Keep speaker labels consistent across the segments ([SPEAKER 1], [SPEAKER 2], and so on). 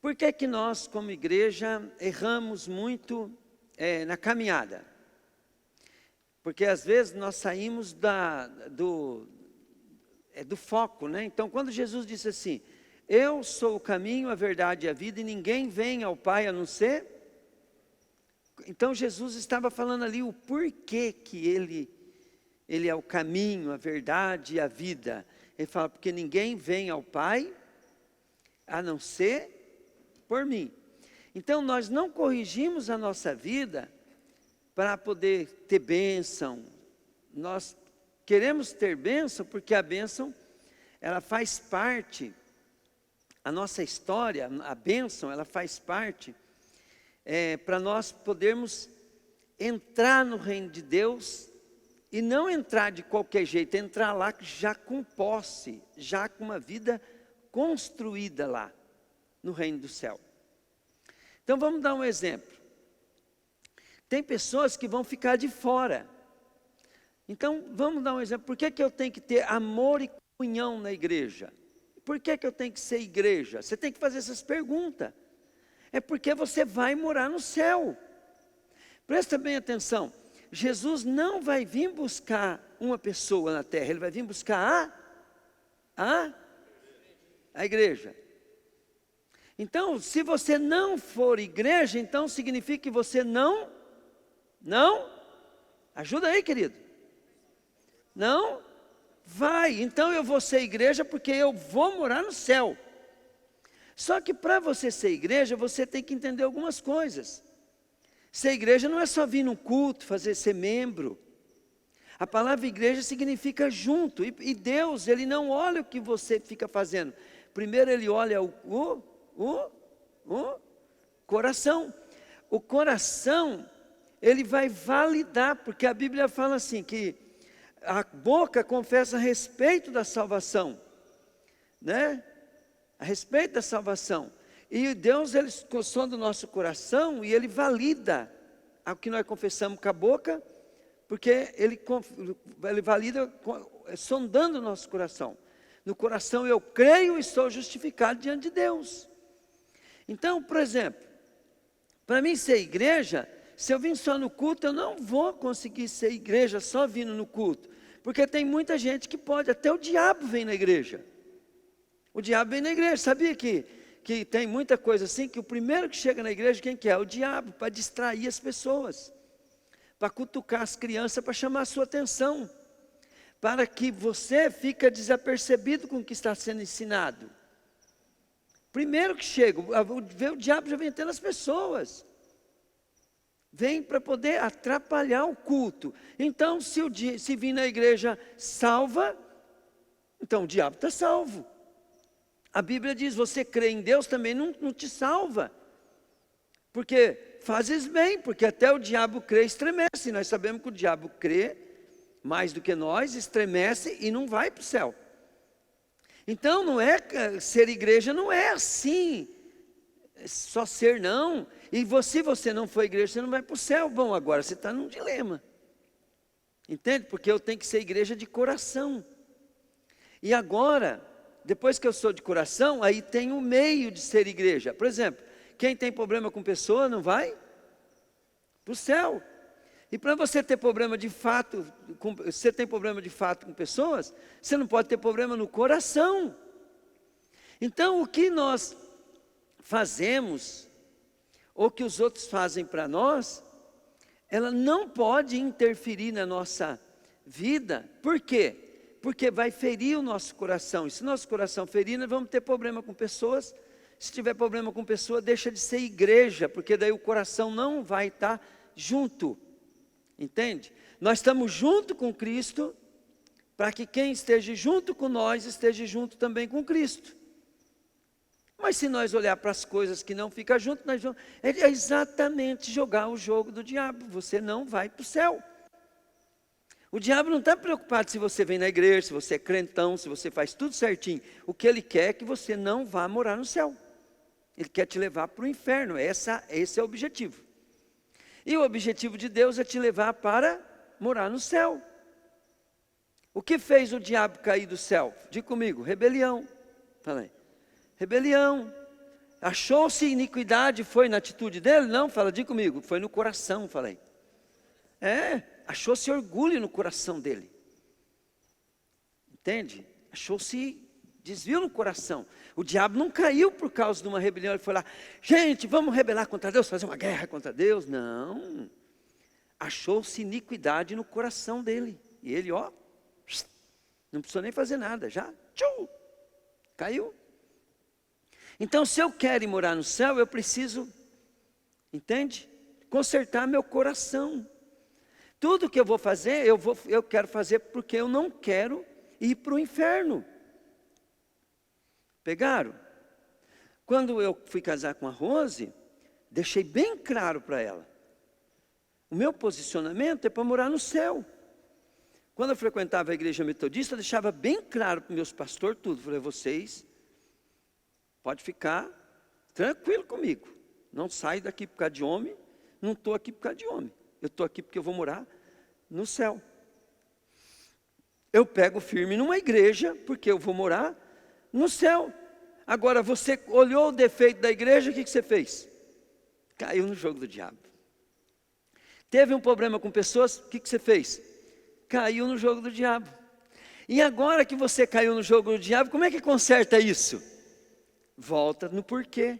[SPEAKER 1] Por que que nós, como igreja, erramos muito na caminhada? Porque às vezes nós saímos do foco, né? Então, quando Jesus disse assim, eu sou o caminho, a verdade e a vida, e ninguém vem ao Pai a não ser... Então, Jesus estava falando ali o porquê que Ele é o caminho, a verdade e a vida. Ele fala, porque ninguém vem ao Pai a não ser por mim. Então, nós não corrigimos a nossa vida para poder ter bênção. Nós queremos ter bênção porque a bênção, ela faz parte, a nossa história, a bênção, ela faz parte para nós podermos entrar no reino de Deus e não entrar de qualquer jeito, entrar lá já com posse, já com uma vida construída lá no reino do céu. Então vamos dar um exemplo. Tem pessoas que vão ficar de fora. Então vamos dar um exemplo. Por que que eu tenho que ter amor e comunhão na igreja? Por que que eu tenho que ser igreja? Você tem que fazer essas perguntas. É porque você vai morar no céu. Presta bem atenção. Jesus não vai vir buscar uma pessoa na terra. Ele vai vir buscar a igreja. Então, se você não for igreja, então significa que você não, ajuda aí, querido. Não vai. Então eu vou ser igreja porque eu vou morar no céu. Só que para você ser igreja, você tem que entender algumas coisas. Ser igreja não é só vir num culto, ser membro. A palavra igreja significa junto. E Deus, Ele não olha o que você fica fazendo. Primeiro Ele olha o coração. O coração, ele vai validar, porque a Bíblia fala assim, que a boca confessa a respeito da salvação, né? A respeito da salvação. E Deus, Ele sonda o nosso coração e Ele valida o que nós confessamos com a boca, porque Ele valida sondando o nosso coração. No coração eu creio e sou justificado diante de Deus. Então, por exemplo, para mim ser igreja, se eu vim só no culto, eu não vou conseguir ser igreja só vindo no culto. Porque tem muita gente que pode, até o diabo vem na igreja. O diabo vem na igreja, sabia que tem muita coisa assim, que o primeiro que chega na igreja, quem que é? O diabo, para distrair as pessoas. Para cutucar as crianças, para chamar a sua atenção. Para que você fique desapercebido com o que está sendo ensinado. Primeiro que chega, o diabo já vem até nas pessoas. Vem para poder atrapalhar o culto. Então, se vir na igreja salva, então o diabo está salvo. A Bíblia diz, você crê em Deus também não te salva. Porque fazes bem, porque até o diabo crê e estremece. Nós sabemos que o diabo crê mais do que nós, estremece e não vai para o céu. Então não é, ser igreja não é assim, só ser não. E se você não for igreja, você não vai para o céu. Bom, agora você está num dilema. Entende? Porque eu tenho que ser igreja de coração. E agora, depois que eu sou de coração, aí tem um meio de ser igreja. Por exemplo, quem tem problema com pessoa não vai para o céu. E para você ter problema de fato, você tem problema de fato com pessoas, você não pode ter problema no coração. Então o que nós fazemos, ou que os outros fazem para nós, ela não pode interferir na nossa vida. Por quê? Porque vai ferir o nosso coração. E se nosso coração ferir, nós vamos ter problema com pessoas. Se tiver problema com pessoa, deixa de ser igreja, porque daí o coração não vai estar junto. Entende? Nós estamos junto com Cristo, para que quem esteja junto com nós, esteja junto também com Cristo. Mas se nós olhar para as coisas que não ficam junto, é exatamente jogar o jogo do diabo. Você não vai para o céu. O diabo não está preocupado se você vem na igreja, se você é crentão, se você faz tudo certinho. O que ele quer é que você não vá morar no céu. Ele quer te levar para o inferno. Esse é o objetivo. E o objetivo de Deus é te levar para morar no céu. O que fez o diabo cair do céu? Diga comigo, rebelião. Fala aí. Rebelião. Achou-se iniquidade, foi na atitude dele? Não, fala, diga comigo, foi no coração, falei. Achou-se orgulho no coração dele. Entende? Achou-se desvio no coração. O diabo não caiu por causa de uma rebelião. Ele foi lá, gente, vamos rebelar contra Deus, fazer uma guerra contra Deus. Não. Achou-se iniquidade no coração dele. E ele, não precisou nem fazer nada, já, caiu. Então, se eu quero ir morar no céu, eu preciso, entende? Consertar meu coração. Tudo que eu vou fazer, eu quero fazer porque eu não quero ir para o inferno. Pegaram? Quando eu fui casar com a Rose, deixei bem claro para ela. O meu posicionamento é para morar no céu. Quando eu frequentava a igreja metodista, eu deixava bem claro para os meus pastores tudo. Falei, vocês pode ficar tranquilo comigo. Não saio daqui por causa de homem, não estou aqui por causa de homem. Eu estou aqui porque eu vou morar no céu. Eu pego firme numa igreja, porque eu vou morar no céu. Agora, você olhou o defeito da igreja, o que você fez? Caiu no jogo do diabo. Teve um problema com pessoas, o que você fez? Caiu no jogo do diabo. E agora que você caiu no jogo do diabo, como é que conserta isso? Volta no porquê.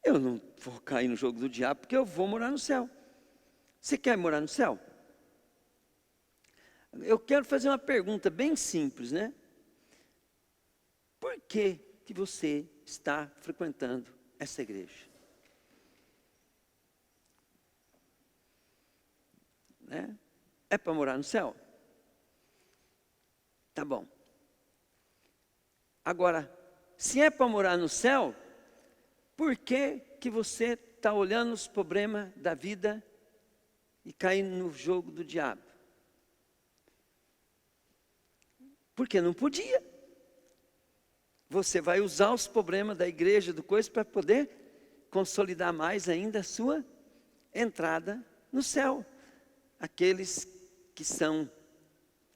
[SPEAKER 1] Eu não vou cair no jogo do diabo, porque eu vou morar no céu. Você quer morar no céu? Eu quero fazer uma pergunta bem simples, né? Por que você está frequentando essa igreja? Né? É para morar no céu? Tá bom. Agora, se é para morar no céu, por que você está olhando os problemas da vida e caindo no jogo do diabo? Porque não podia. Você vai usar os problemas da igreja, do coisa, para poder consolidar mais ainda a sua entrada no céu. Aqueles que são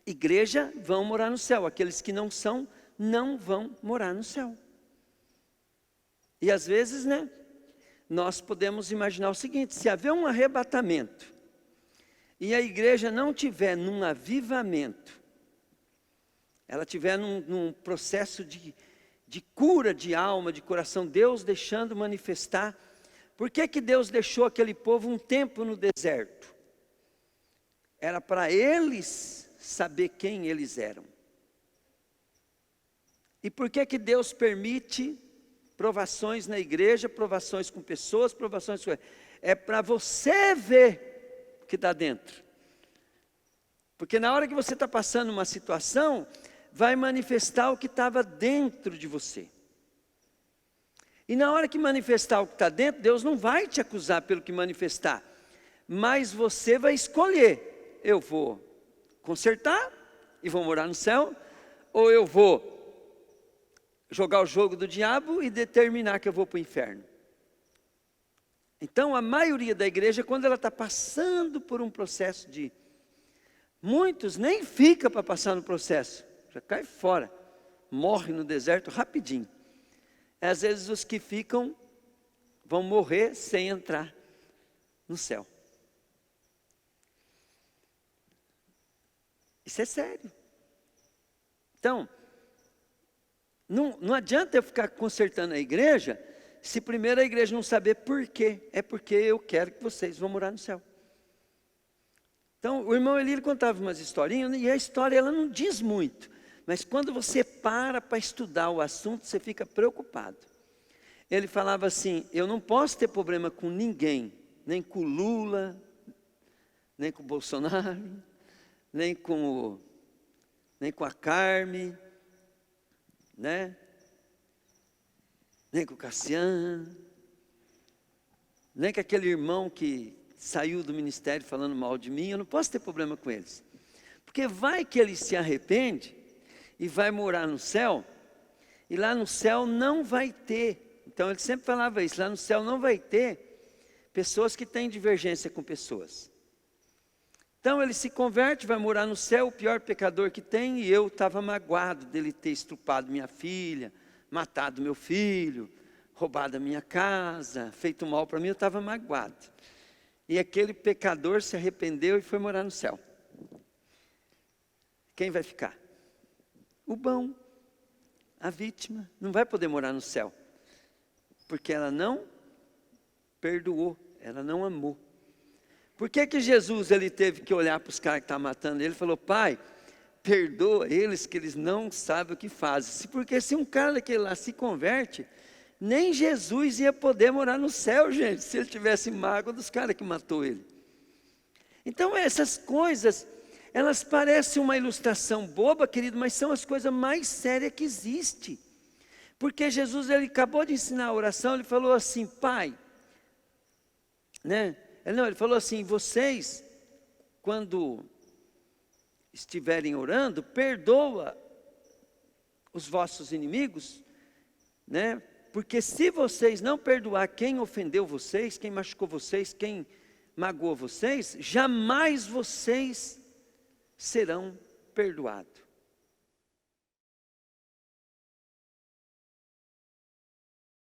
[SPEAKER 1] igreja vão morar no céu. Aqueles que não são, não vão morar no céu. E às vezes, né, nós podemos imaginar o seguinte: se haver um arrebatamento e a igreja não tiver num avivamento, ela tiver num processo de cura de alma, de coração, Deus deixando manifestar. Por que Deus deixou aquele povo um tempo no deserto? Era para eles saber quem eles eram. E por que Deus permite provações na igreja, provações com pessoas, provações com... É para você ver o que está dentro. Porque na hora que você está passando uma situação, vai manifestar o que estava dentro de você. E na hora que manifestar o que está dentro, Deus não vai te acusar pelo que manifestar. Mas você vai escolher. Eu vou consertar e vou morar no céu, ou eu vou jogar o jogo do diabo e determinar que eu vou para o inferno. Então a maioria da igreja, quando ela está passando por um processo de... Muitos nem fica para passar no processo, já cai fora, morre no deserto rapidinho. Às vezes os que ficam vão morrer sem entrar no céu. Isso é sério. Então, não adianta eu ficar consertando a igreja, se primeiro a igreja não saber por quê. É porque eu quero que vocês vão morar no céu. Então, o irmão Eli contava umas historinhas, e a história ela não diz muito. Mas quando você para estudar o assunto, você fica preocupado. Ele falava assim: eu não posso ter problema com ninguém, nem com o Lula, nem com o Bolsonaro, nem com a Carme, né? Nem com o Cassiano, nem com aquele irmão que saiu do ministério falando mal de mim. Eu não posso ter problema com eles, porque vai que ele se arrepende e vai morar no céu, e lá no céu não vai ter. Então ele sempre falava isso: lá no céu não vai ter pessoas que têm divergência com pessoas. Então ele se converte, vai morar no céu, o pior pecador que tem. E eu estava magoado dele ter estrupado minha filha, matado meu filho, roubado a minha casa, feito mal para mim, eu estava magoado. E aquele pecador se arrependeu e foi morar no céu. Quem vai ficar? O bom, a vítima, não vai poder morar no céu. Porque ela não perdoou, ela não amou. Por que que Jesus ele teve que olhar para os caras que estavam matando ele? Ele falou, Pai, perdoa eles que eles não sabem o que fazem. Porque se um cara daquele lá se converte, nem Jesus ia poder morar no céu, gente, se ele tivesse mágoa dos caras que matou ele. Então essas coisas, elas parecem uma ilustração boba, querido, mas são as coisas mais sérias que existem. Porque Jesus, ele acabou de ensinar a oração, ele falou assim, Pai, né? Ele falou assim, vocês, quando estiverem orando, perdoa os vossos inimigos, né? Porque se vocês não perdoar quem ofendeu vocês, quem machucou vocês, quem magoou vocês, jamais vocês serão perdoados.